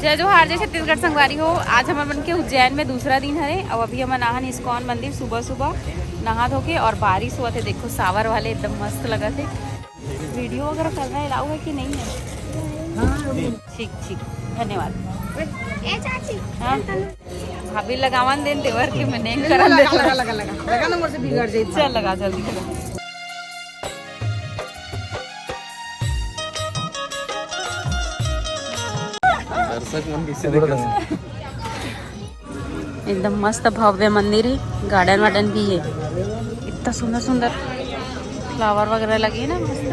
जय जोहार, जय छत्तीसगढ़ संगवारी हो। आज हमारे बन के उज्जैन में दूसरा दिन है और अभी हम नाहन इस्कॉन मंदिर सुबह सुबह नहा धो के और बारिश हुआ थे। देखो सावर वाले एकदम मस्त लगा थे। वीडियो वगैरह करना अलाउ है कि नहीं है? ठीक ठीक, धन्यवाद। हाँ भाभी लगावन देन देवर के मने करन दे। लगा नंबर से बिगड़ जाई। चल लगा जल्दी लगा। दर्शक मन किसे देख एकदम मस्त भव्य मंदिर है। गार्डन वार्डन भी है। इतना सुंदर सुंदर फ्लावर वगैरह लगे हैं ना मस्त।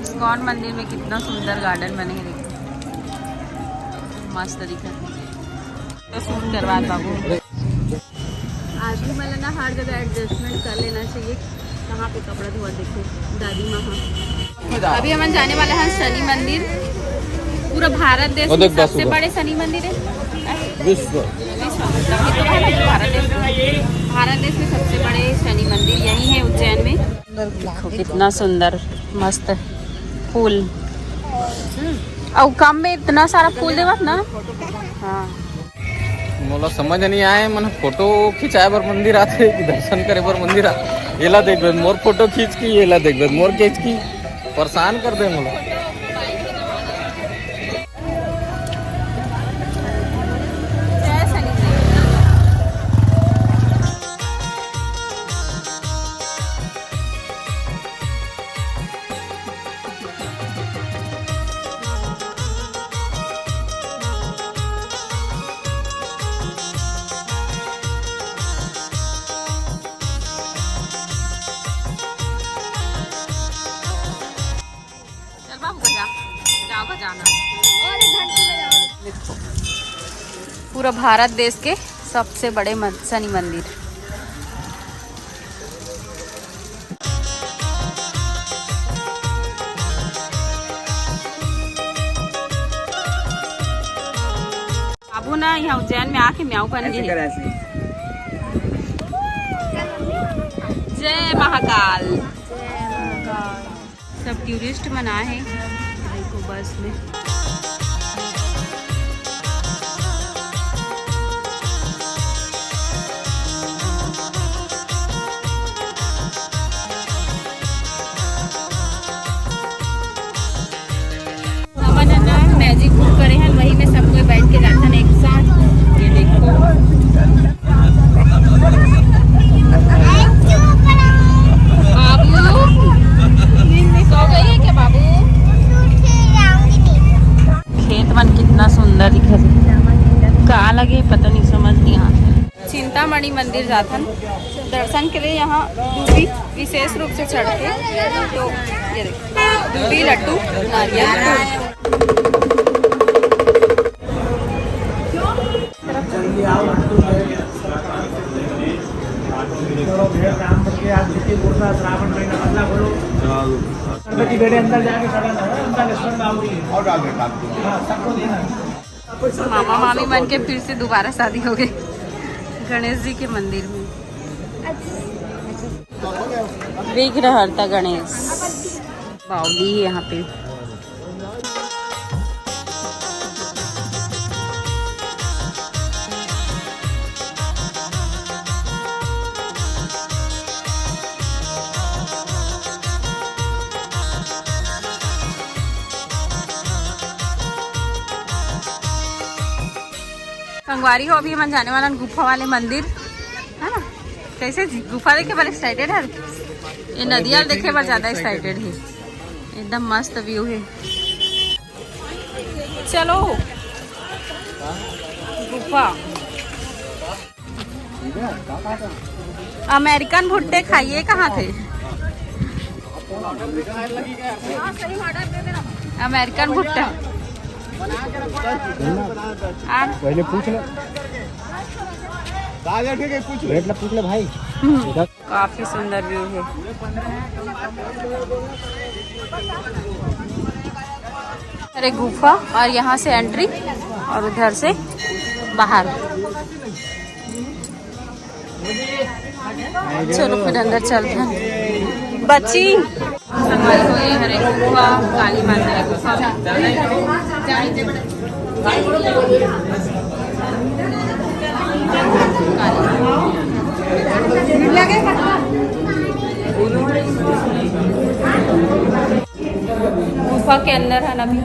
इस्कॉन मंदिर में कितना सुंदर गार्डन बने हैं, देखो मस्त दिखा तो शूट करवा बाबू। आज भी मतलब ना हर जगह एडजस्टमेंट कर लेना चाहिए। कहाँ पे कपड़ा धोआ देखो दादी माँ। अभी हम जाने वाले हैं शनि मंदिर। पूरा भारत देश में सबसे बड़े शनि मंदिर है। विश्व भारत देश में सबसे बड़े शनि मंदिर यही है उज्जैन में। देखो कितना सुंदर मस्त फूल और कम में इतना सारा फूल देवत ना। हाँ मोला समझ नहीं आए मन फोटो खिंचाए बर मंदिर आते कि दर्शन करे बर मंदिर आ एला देखबे मोर फोटो खींच की एला देखबे मोर खींच की परेशान कर दे मोला। पूरा भारत देश के सबसे बड़े शनि मंदिर। बाबू ना यहाँ उज्जैन में आके म्याऊ बन गए। जय महाकाल। सब टूरिस्ट मना है देखो बस में। मैजिक बुक करे हैं वही में सब कोई बैठ के जाता है एक साथ। ये देखो बाबू सो गई है क्या बाबू? खेत मन कितना सुंदर दिख रहा है। कहाँ लगे पता नहीं समझ नहीं आता। चिंतामणि मंदिर जाथन दर्शन के लिए यहाँ दूबी विशेष रूप से चढ़ते। तो ये देखो दूबी लड्डू नारियल मामा मामी बन के फिर से दोबारा शादी हो गई गणेश जी के मंदिर में। विघ्नहर्ता गणेश बावली है यहाँ पे। संगवारी हो अभी हम जाने वाला गुफा वाले मंदिर है ना। कैसे जी गुफा देखे पर एक्साइटेड है। ये नदियाँ देखे पर ज्यादा एक्साइटेड है। एकदम मस्त व्यू है। चलो गुफा। अमेरिकन भुट्टे खाइए कहाँ थे? अमेरिकन भुट्टा पहले पूछ ले पूछ ले भाई। काफी सुंदर व्यू है। अरे गुफा और यहाँ से एंट्री और उधर से बाहर। चलो फिर अंदर चलते हैं। बच्ची हमारे को ये हरे गुफा काली माता की गुफा गुफा के अंदर है ना अभी।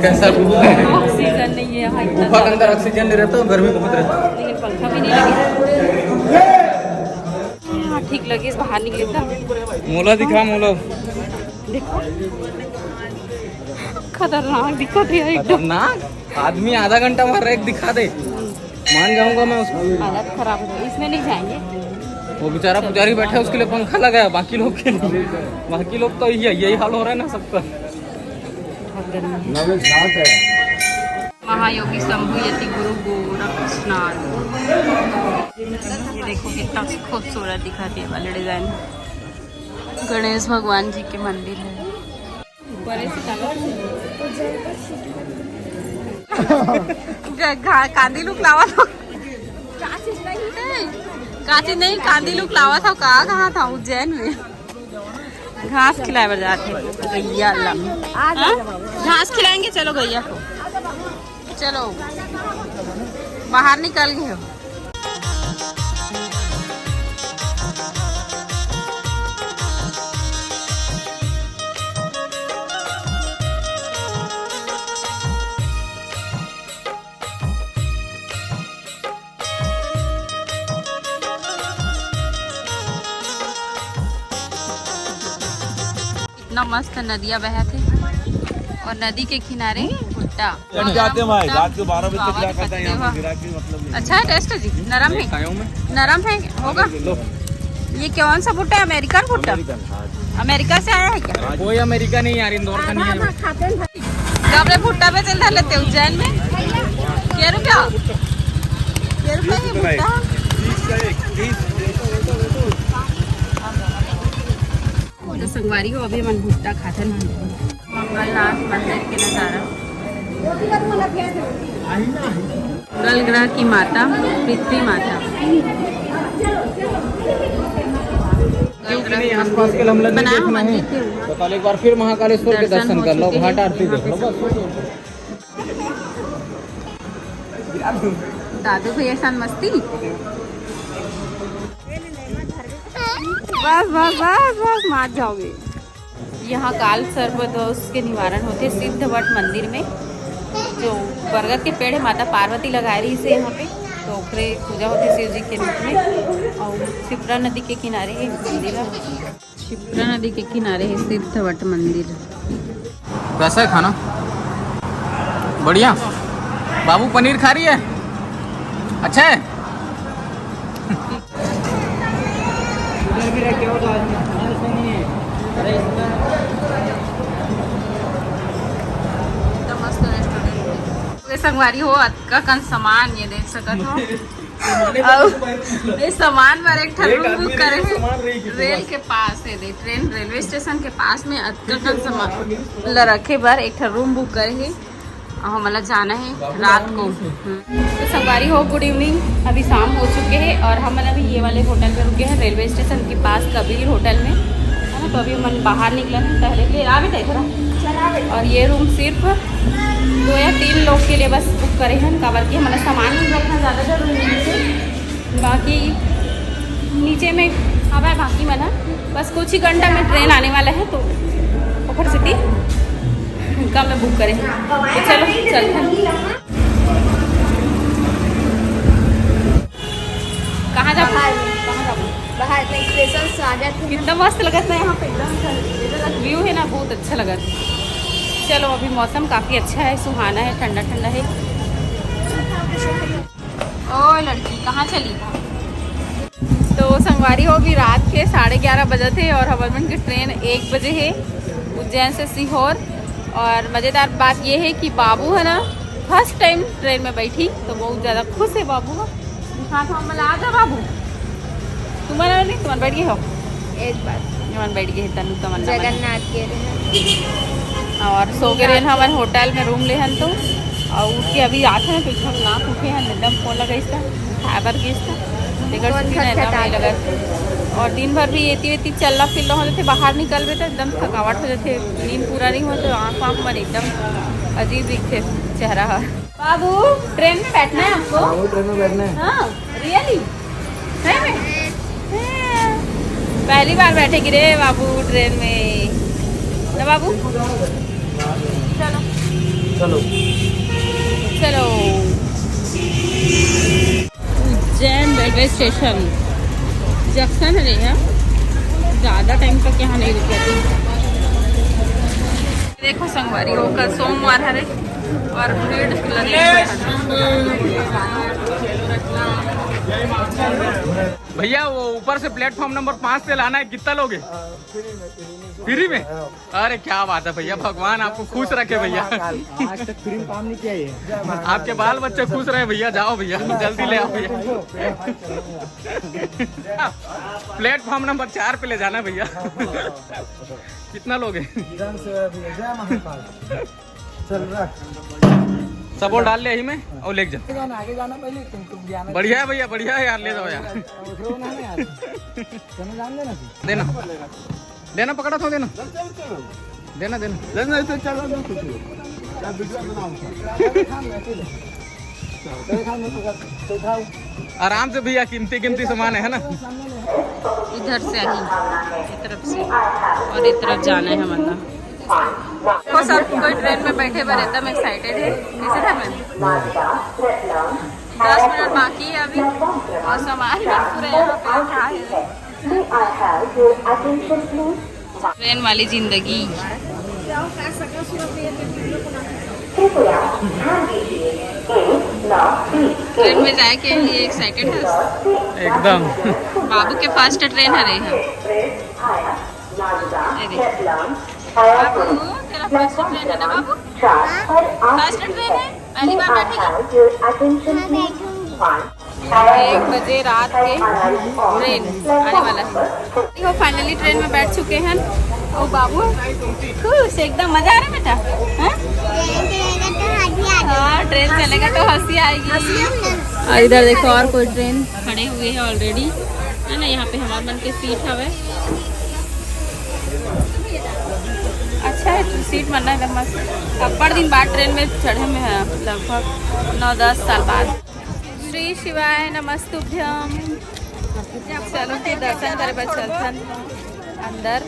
कैसा ऑक्सीजन नहीं है यहाँ इतना गुफा के अंदर ऑक्सीजन नहीं रहता, गर्मी बहुत रहता। लेकिन पंखा भी नहीं लगे। हाँ ठीक लगे इस बाहर निकले था। मोला दिखा मोला देखो खतरनाक दिखा थे एकदम। ना आदमी आधा घंटा मार रहा है, एक दिखा दे मान जाऊंगा मैं उसको। हालत खराब हो गई, इसमें नहीं जाएंगे। वो बेचारा पुजारी बैठा है, उसके लिए पंखा लगाया, बाकी लोग के लिए, बाकी लोग तो यही हाल हो रहा है ना सबका। महायोगी शंभु यति गुरु गोरक्षनाथ। ये देखो कितना खूबसूरत दिखाती है वाले डिजाइन। गणेश भगवान जी के मंदिर है। कांदी लुक लावा था, काची नहीं कांदी लुक लावा था। कहाँ था उज्जैन में। घास खिलाए बर जाते गैया। घास खिलाएंगे चलो गैया को। चलो बाहर निकल गए हो। इतना मस्त नदियाँ बहे थे और नदी के किनारे भुट्टा जाते भाई रात के 12 बजे तक क्या करता है यहाँ गिरा के मतलब अच्छा है। टेस्ट है जी, नरम है, नरम है होगा। ये कौन सा भुट्टा है? अमेरिकन भुट्टा। अमेरिका से आया है क्या? कोई अमेरिका नहीं यार, इंदौर का नहीं है। अपने भुट्टा पे चल लेते उज्जैन में। क्या रुपया ये भुट्टा? तो संगवारी हो अभी मन भुट्टा खाते हैं। मंगलनाथ मंदिर के नजारा। मंगल ग्रह की माता पृथ्वी माता। आसपास के लमला नहीं बनाया देखना है मंदिर थे। तो कल एक बार फिर महाकालेश्वर के दर्शन दर्शन हो कर लो, चुके घाट हैं। आरती देख लो बस। दादू भैया साथ मस्ती। बस बस बस बस मार जाओगे। यहाँ काल सर्पदोष के निवारण होते सिद्धवट मंदिर में। जो बरगद के पेड़ है, माता पार्वती लगा रही से यहाँ पे, तो ओकरे पूजा होती शिव जी के रूप में। और शिप्रा नदी के किनारे है मंदिर है। शिप्रा नदी के किनारे है सिद्धवट मंदिर। कैसा है खाना? बढ़िया। बाबू पनीर खा रही है? अच्छा है। संगवारी हो का कन सामान ये देख सकत हो। ये सामान पर एक रूम बुक करे है रेल के पास है। दे ट्रेन रेलवे स्टेशन के पास में अतका कन सामान रखे बार एक रूम बुक करे है। हमारा जाना है रात को। तो संगवारी हो गुड इवनिंग। अभी शाम हो चुके हैं और हम अभी ये वाले होटल पे रुके हैं रेलवे स्टेशन के पास कबीर होटल में, है ना। तो अभी हम बाहर निकला है पहले के आ भी थोड़ा। और ये रूम सिर्फ 2 या 3 लोग के लिए बस बुक करे हैं। काबर की हमारा सामान रखना ज़्यादा जरूरी नहीं है। बाकी नीचे में अब है बाकी मना बस कुछ ही घंटा में ट्रेन आने वाला है, तो पोखर सिटी का मैं बुक करें। तो चलो चलते हैं। कहाँ जाओ? बाहर में स्पेशल स्वागत है। कितना मस्त लगा था यहाँ पे, एकदम व्यू है ना, बहुत अच्छा लगा। चलो अभी मौसम काफ़ी अच्छा है, सुहाना है, ठंडा ठंडा है। ओ लड़की कहाँ चली? तो संगवारी हो भी रात के 11:30 बजे थे और हवालमंड की ट्रेन 1 बजे है उज्जैन से सीहोर। और मज़ेदार बात ये है कि बाबू है ना फर्स्ट टाइम ट्रेन में बैठी, तो बहुत ज़्यादा खुश है बाबू। हाँ तो हम आ जा बाबू, तुम्हारा नहीं तुम बैठ गए हो एक बार जमन बैठ गए तनु तमन्ना जगन्नाथ के और सो के रहन हमारे होटल में रूम ले हन। तो और उठ के अभी आते हैं तो इतना नाक उठे हैं एकदम फोन लगा इसका फाइबर के इसका लेकर छुट्टी नहीं एकदम नहीं लगा और दिन भर भी एती चलना फिरना होते थे बाहर निकल रहे थे एकदम थकावट हो जाते नींद पूरा नहीं हो तो आँख मन एकदम अजीब दिखते चेहरा। बाबू ट्रेन में बैठना है आपको? ट्रेन में बैठना है। हाँ रियली पहली बार बैठेगी रे बाबू ट्रेन में ना बाबू? चलो चलो चलो उज्जैन रेलवे स्टेशन जंक्शन है यहाँ ज़्यादा टाइम तक यहाँ नहीं रुके थे। देखो संगवारी हो कल सोमवार है और भीड़ भैया वो ऊपर से प्लेटफॉर्म नंबर 5 से लाना है, कितना लोगे? फ्री में? अरे क्या बात है भैया, भगवान आपको खुश रखे भैया। आज तक फ्री में काम नहीं किया ये। आपके बाल बच्चे खुश रहे भैया। जाओ भैया जल्दी ले आओ भैया। प्लेटफॉर्म नंबर 4 पे ले जाना है भैया। कितना लोगे? सब और डाल ले यही में और ले जा। आगे जाना पहले तुम बढ़िया है भैया, बढ़िया है यार, ले जाओ यार। देना देना पकड़ा था, देना देना देना आराम से भैया, कीमती कीमती सामान है ना। इधर से ही तरफ से और इस तरफ जाना है हमारा। तो सब कोई ट्रेन में बैठे पर एकदम एक्साइटेड है। कैसे था मैम? 10 मिनट बाकी है अभी और सामान भी पूरे यहाँ पे क्या है। ट्रेन वाली जिंदगी। ट्रेन में जाए के लिए एक्साइटेड है एकदम। बाबू के फर्स्ट ट्रेन है रही है। बाबू तेरा फर्स्ट ट्रेन है ना बाबू? फर्स्ट ट्रेन है, पहली बार बैठेगी। 1 बजे रात के ट्रेन आने वाला है। देखो फाइनली ट्रेन में बैठ चुके हैं और बाबू खुश एकदम। मजा आ रहा है बेटा? हाँ ट्रेन चलेगा तो हंसी आएगी। और इधर देखो और कोई ट्रेन खड़े हुए हैं ऑलरेडी है ना। यहाँ पे हमारे मन के सीट हवे। अच्छा है सीट बनना है मस्त। अब्बड़ दिन बाद ट्रेन में चढ़े में है, लगभग 9-10 साल बाद। श्री शिवाय नमस्तुभ्यम। चलो के दर्शन करे बस चलथन अंदर।